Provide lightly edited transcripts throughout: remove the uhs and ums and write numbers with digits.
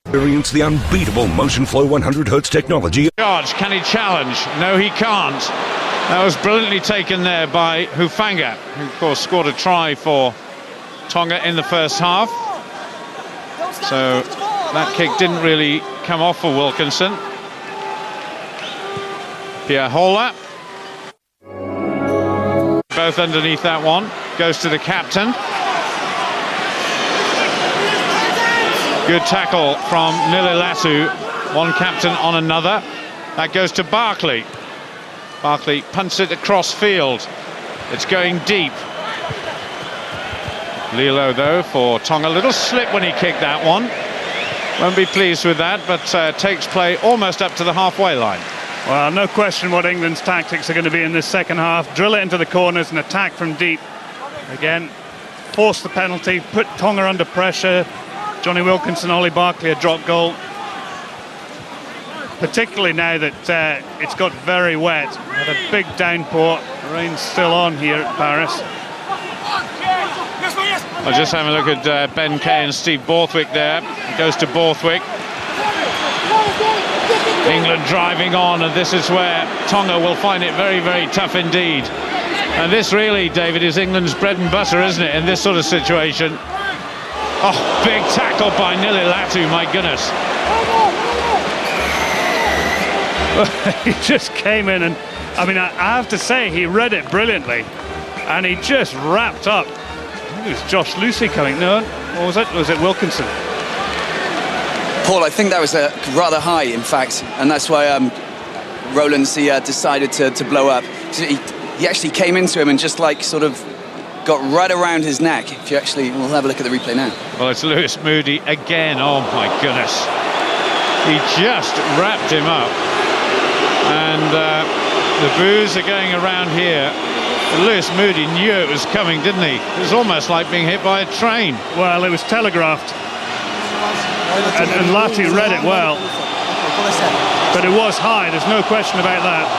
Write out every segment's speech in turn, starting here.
Experience the unbeatable Motion Flow 100Hz technology. Charge, can he challenge? No, he can't. That was brilliantly taken there by Hufanga, who of course scored a try for Tonga in the first half. So that kick didn't really come off for Wilkinson. Pierre Hola. Both underneath that one. Goes to the captain. Good tackle from Nililatu. One captain on another. That goes to Barkley. Barkley punts it across field. It's going deep. Lilo, though, for Tonga. A little slip when he kicked that one. Won't be pleased with that, but takes play almost up to the halfway line. Well, no question what England's tactics are going to be in this second half. Drill it into the corners and attack from deep. Again, force the penalty, put Tonga under pressure. Johnny Wilkinson, Ollie Barkley, a drop goal. Particularly now that it's got very wet. Had a big downpour. The rain's still on here at Paris. I'll just have a look at Ben Kay and Steve Borthwick there. It goes to Borthwick. England driving on, and this is where Tonga will find it very, very tough indeed. And this really, David, is England's bread and butter, isn't it, in this sort of situation? Oh, big tackle by Nililatu, my goodness. He just came in and, I mean, I have to say, he read it brilliantly. And he just wrapped up. I think it was Josh Lucy coming. No, what was it? Was it Wilkinson? Paul, I think that was rather high, in fact. And that's why Rowlands decided to blow up. So he actually came into him and just like sort of got right around his neck. If you actually, we'll have a look at the replay now. Well, it's Lewis Moody again. Oh my goodness. He just wrapped him up. And the boos are going around here. Lewis Moody knew it was coming, didn't he? It was almost like being hit by a train. Well, it was telegraphed. And Latu read it well. But it was high, there's no question about that.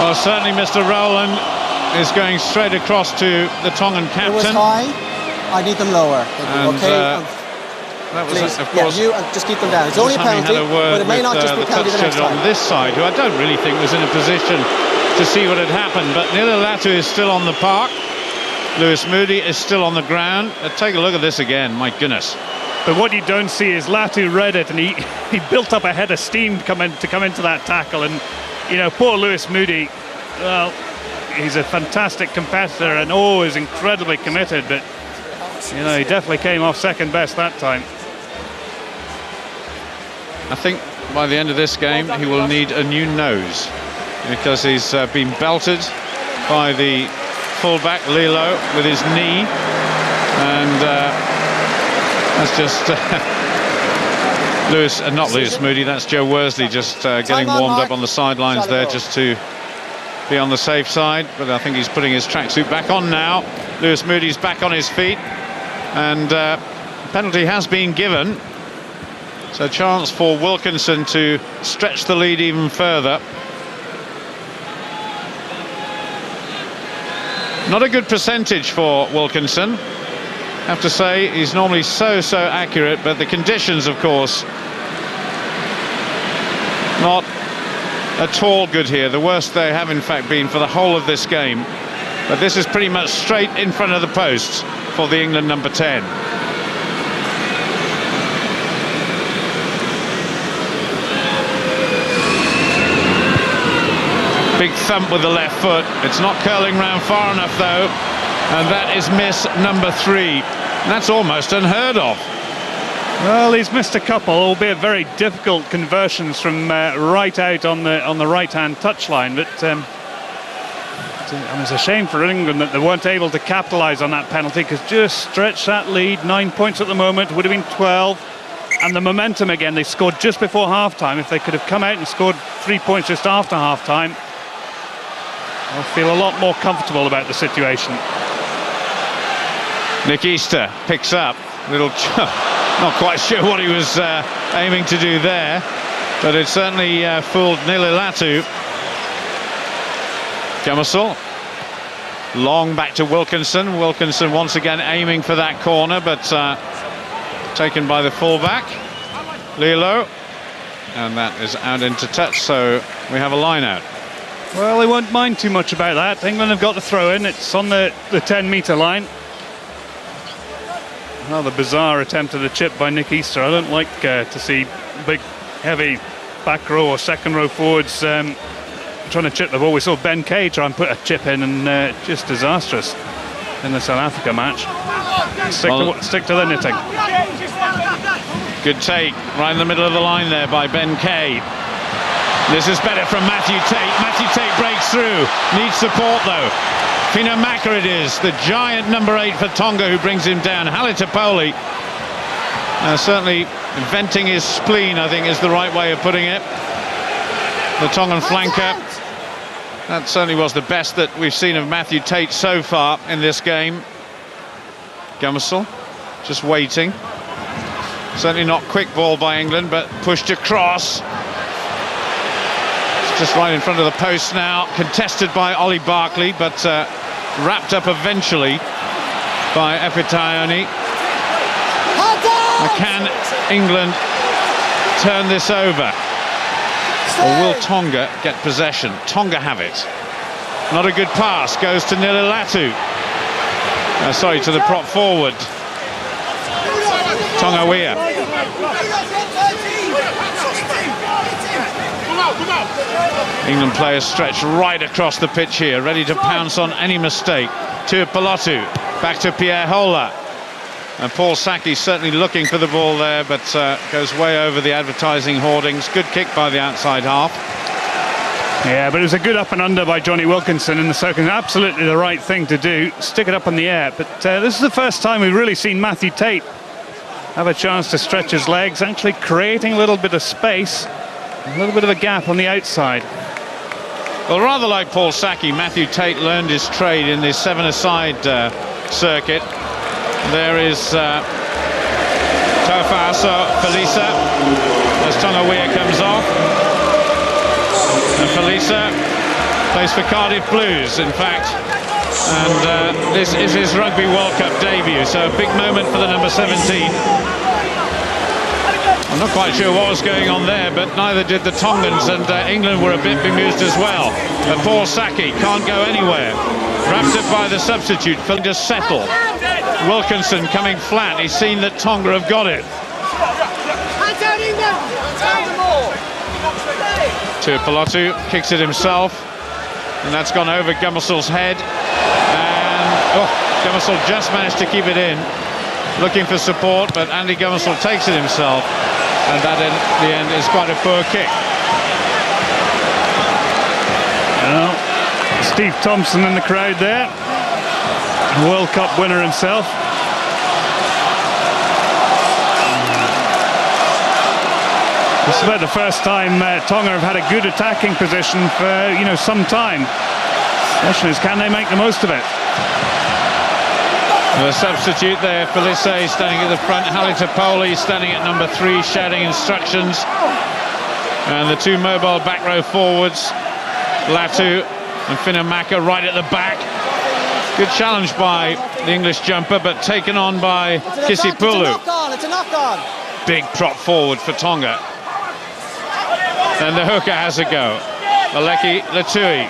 Well, certainly Mr. Rowland is going straight across to the Tongan captain. It was high. I need them lower. And, okay. That was, of course, you just keep them down. It's only a penalty, but it may not just be penalty the next time. On this side, who I don't really think was in a position to see what had happened, but Nililatu is still on the park. Lewis Moody is still on the ground. Take a look at this again, my goodness. But what you don't see is Latu read it, and he built up a head of steam to come into that tackle. And, you know, poor Lewis Moody, well, he's a fantastic competitor and always incredibly committed, but, you know, he definitely came off second best that time. I think by the end of this game he will need a new nose, because he's been belted by the fullback Lilo with his knee, and that's just not Lewis Moody, that's Joe Worsley just getting warmed up on the sidelines there just to be on the safe side. But I think he's putting his tracksuit back on now. Lewis Moody's back on his feet, and penalty has been given. So chance for Wilkinson to stretch the lead even further. Not a good percentage for Wilkinson. Have to say, he's normally so accurate, but the conditions, of course, not at all good here. The worst they have, in fact, been for the whole of this game. But this is pretty much straight in front of the post for the England number 10. Big thump with the left foot. It's not curling round far enough, though. And that is miss number 3. That's almost unheard of. Well, he's missed a couple, albeit very difficult conversions from right out on the right-hand touchline. But it's a shame for England that they weren't able to capitalise on that penalty, because just stretch that lead. 9 points at the moment, would have been 12. And the momentum again, they scored just before half-time. If they could have come out and scored 3 points just after half-time, I'll feel a lot more comfortable about the situation. Nick Easter picks up. Not quite sure what he was aiming to do there, but it certainly fooled Nililatu. Gummersall. Long back to Wilkinson. Wilkinson once again aiming for that corner, but taken by the fullback, Lilo. And that is out into touch, so we have a line out. Well, they won't mind too much about that. England have got the throw in. It's on the 10-metre line. Another bizarre attempt at a chip by Nick Easter. I don't like to see big, heavy back row or second row forwards trying to chip the ball. We saw Ben Kay try and put a chip in, and just disastrous in the South Africa match. Stick to the knitting. Good take, right in the middle of the line there by Ben Kay. This is better from Matthew Tate. Matthew Tate breaks through, needs support though. Fina Maka it is, the giant number 8 for Tonga, who brings him down. Halitapoli certainly venting his spleen, I think is the right way of putting it. The Tongan flanker. That certainly was the best that we've seen of Matthew Tate so far in this game. Gummesel just waiting. Certainly not quick ball by England, but pushed across. It's just right in front of the post now. Contested by Ollie Barkley, but wrapped up eventually by Epitaione. Can England turn this over? Or will Tonga get possession? Tonga have it. Not a good pass, goes to Nililatu. Sorry, to the prop forward. Tonga-Wea. England players stretched right across the pitch here, ready to pounce on any mistake. Tuipulotu, back to Pierre Hola. And Paul Saki certainly looking for the ball there, but goes way over the advertising hoardings. Good kick by the outside half. Yeah, but it was a good up and under by Johnny Wilkinson in the second. Absolutely the right thing to do. Stick it up in the air. But this is the first time we've really seen Matthew Tate have a chance to stretch his legs, actually creating a little bit of space, a little bit of a gap on the outside. Well, rather like Paul Saki, Matthew Tate learned his trade in the 7-a-side circuit. There is Taufaso Felisa as Tonga-Wea comes off. And Felisa plays for Cardiff Blues, in fact. And this is his Rugby World Cup debut, so a big moment for the number 17. I'm not quite sure what was going on there, but neither did the Tongans, and England were a bit bemused as well. But Paul Saki can't go anywhere. Wrapped up by the substitute, to settle. Wilkinson coming flat. He's seen that Tonga have got it. Tuipulotu kicks it himself, and that's gone over Gummesel's head. And Gummesel just managed to keep it in, looking for support, but Andy Gummesel takes it himself, and that in the end is quite a poor kick. Well, Steve Thompson in the crowd there, World Cup winner himself. This is about the first time Tonga have had a good attacking position for some time. The question is, can they make the most of it? The substitute there, Felice standing at the front, Halitapoli standing at number 3, shouting instructions. And the two mobile back row forwards, Latu and Fina Maka right at the back. Good challenge by the English jumper, but taken on by Kisipulu. It's a knock-on. Big prop forward for Tonga. And the hooker has a go. Aleki Latui.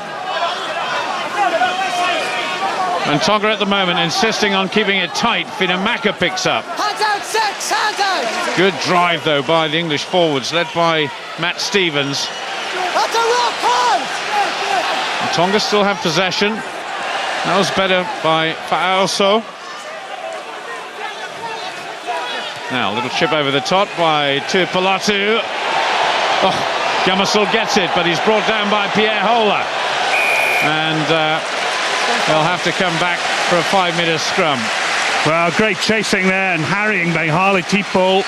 And Tonga at the moment insisting on keeping it tight. Fina Maka picks up. Hands out, 6, hands out. Good drive though by the English forwards, led by Matt Stevens. That's a rock punch. And Tonga still have possession. That was better by Fa'aoso. Now a little chip over the top by Tuipulotu. Oh, Gummesel gets it, but he's brought down by Pierre Hola. And they'll have to come back for a 5-minute scrum. Well, great chasing there and harrying by Harley T-Pole.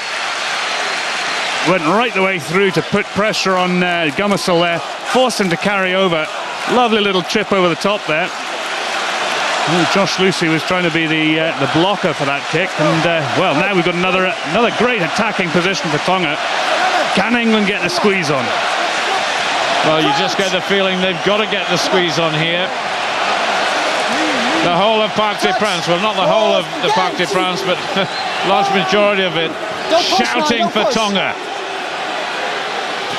Went right the way through to put pressure on Gummesel there, forced him to carry over. Lovely little chip over the top there. Oh, Josh Lucy was trying to be the blocker for that kick, and well, now we've got another great attacking position for Tonga. Can England get the squeeze on? Well, you just get the feeling they've got to get the squeeze on here. The whole of Parc des Princes, well, not the whole of the Parc des Princes, but large majority of it shouting for Tonga.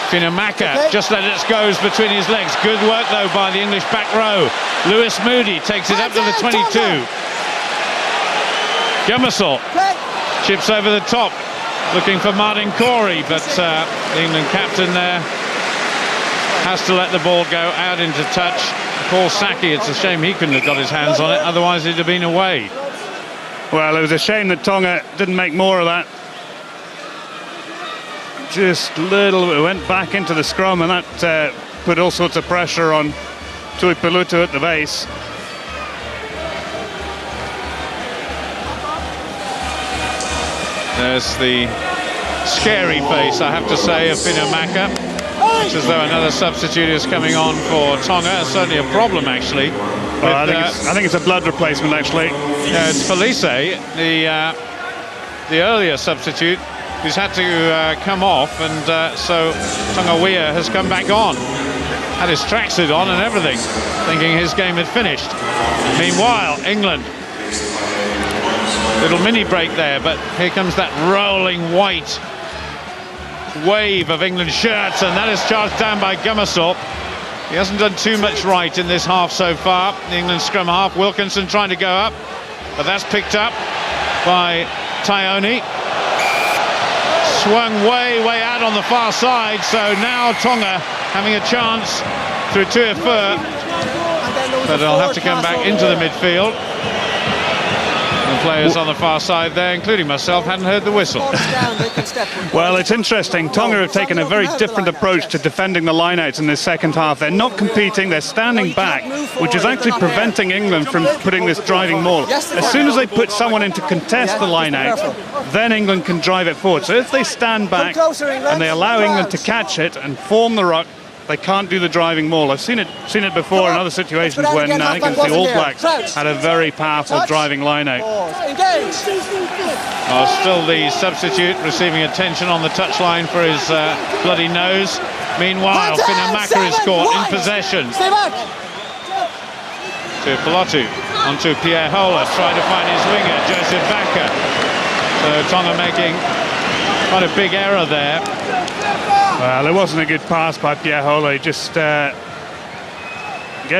Finamaka just let it go between his legs. Good work though by the English back row. Lewis Moody takes it up to the 22. Gumasol chips over the top, looking for Martin Corey, but the England captain there has to let the ball go out into touch. Paul Saki, it's a shame he couldn't have got his hands on it, otherwise it'd have been away. Well, it was a shame that Tonga didn't make more of that. Just little, it went back into the scrum, and that put all sorts of pressure on Tuipulotu at the base. There's the scary face, I have to say, of Finamaka. It's as though another substitute is coming on for Tonga. It's certainly a problem, actually. I think it's a blood replacement, actually. It's Felice, the earlier substitute, who's had to come off, and so Tonga has come back on. Had his tracksuit on and everything, thinking his game had finished. Meanwhile, England. Little mini break there, but here comes that rolling white wave of England shirts, and that is charged down by Gumasol. He hasn't done too much right in this half so far. The England scrum half. Wilkinson trying to go up, but that's picked up by Taione. Swung way out on the far side, so now Tonga having a chance through Tuifur, but they'll have to come back into the midfield. The players on the far side there, including myself, hadn't heard the whistle. Well, it's interesting. Tonga have taken a very different approach to defending the lineouts in this second half. They're not competing, they're standing back, which is actually preventing England from putting this driving maul. As soon as they put someone in to contest the lineout, then England can drive it forward. So if they stand back and they allow England to catch it and form the ruck, they can't do the driving maul. I've seen it before in other situations when I think it's the All Blacks had a very powerful driving line-out. Still the substitute receiving attention on the touchline for his bloody nose. Meanwhile, Finamaka is caught in possession. To Pilotu, onto Pierre Hola, trying to find his winger, Joseph Vaca. So Tonga making quite a big error there. Well, it wasn't a good pass by Pierre Hola. He just gave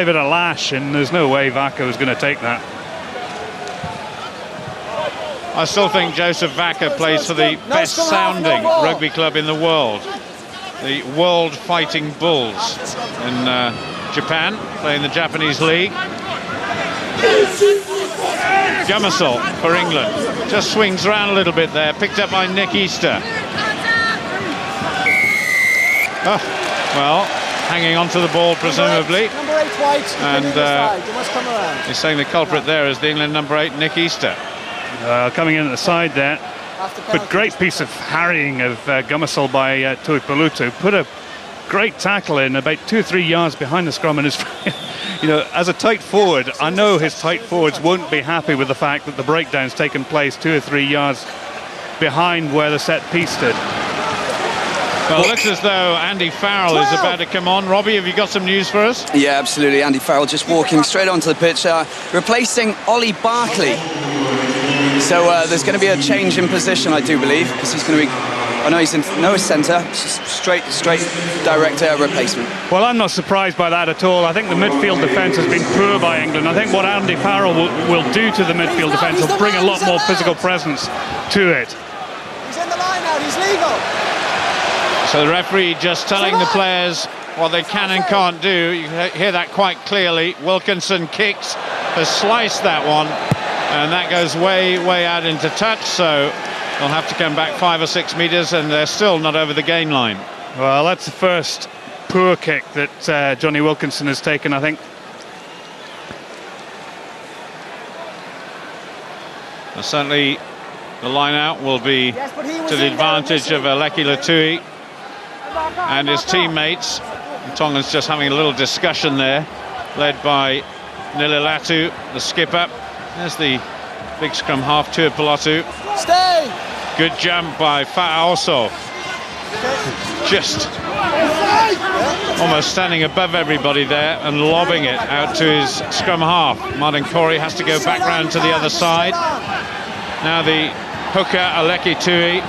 it a lash, and there's no way Vaca was going to take that. I still think Joseph Vaca plays for the best-sounding rugby club in the world, the World Fighting Bulls in Japan, playing the Japanese league. Gumasol for England, just swings around a little bit there, picked up by Nick Easter. Well, hanging on to the ball presumably, and he's saying the culprit there is the England number 8, Nick Easter. Coming in at the side there, but great piece of harrying of Gumasol by Tuipulotu. Put a great tackle in about 2 or 3 yards behind the scrum, and his, as a tight forward, I know his tight forwards won't be happy with the fact that the breakdown's taken place 2 or 3 yards behind where the set piece stood. Well, it looks as though Andy Farrell is about to come on. Robbie, have you got some news for us? Yeah, absolutely. Andy Farrell just walking straight onto the pitch, replacing Ollie Barkley. So there's going to be a change in position, I do believe, because he's going to be... I know he's in centre, straight direct replacement. Well, I'm not surprised by that at all. I think the midfield defence has been poor by England. I think what Andy Farrell will do to the midfield defence will bring a lot more physical presence to it. He's in the line out, he's legal. So the referee just telling the players what they can and can't do. You hear that quite clearly. Wilkinson kicks, has sliced that one, and that goes way out into touch, so they'll have to come back 5 or 6 metres, and they're still not over the gain line. Well, that's the first poor kick that Johnny Wilkinson has taken, I think. Well, certainly the line out will be to the advantage of Aleki Latui and his teammates. Tonga's just having a little discussion there, led by Nililatu, the skipper. There's the big scrum half, Tuipulotu. Stay! Good jump by Fa'aoso. Just almost standing above everybody there and lobbing it out to his scrum half. Martin Corey has to go back round to the other side. Now the hooker, Aleki Tui,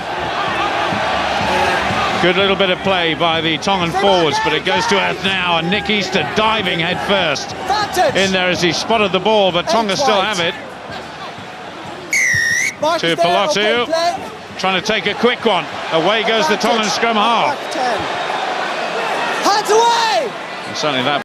Good little bit of play by the Tongan forwards, but it goes to earth now, and Nick Easter diving head first in there as he spotted the ball, but Tonga still have it. To Pelotu, trying to take a quick one. Away goes the Tongan scrum half. Hands away! And certainly that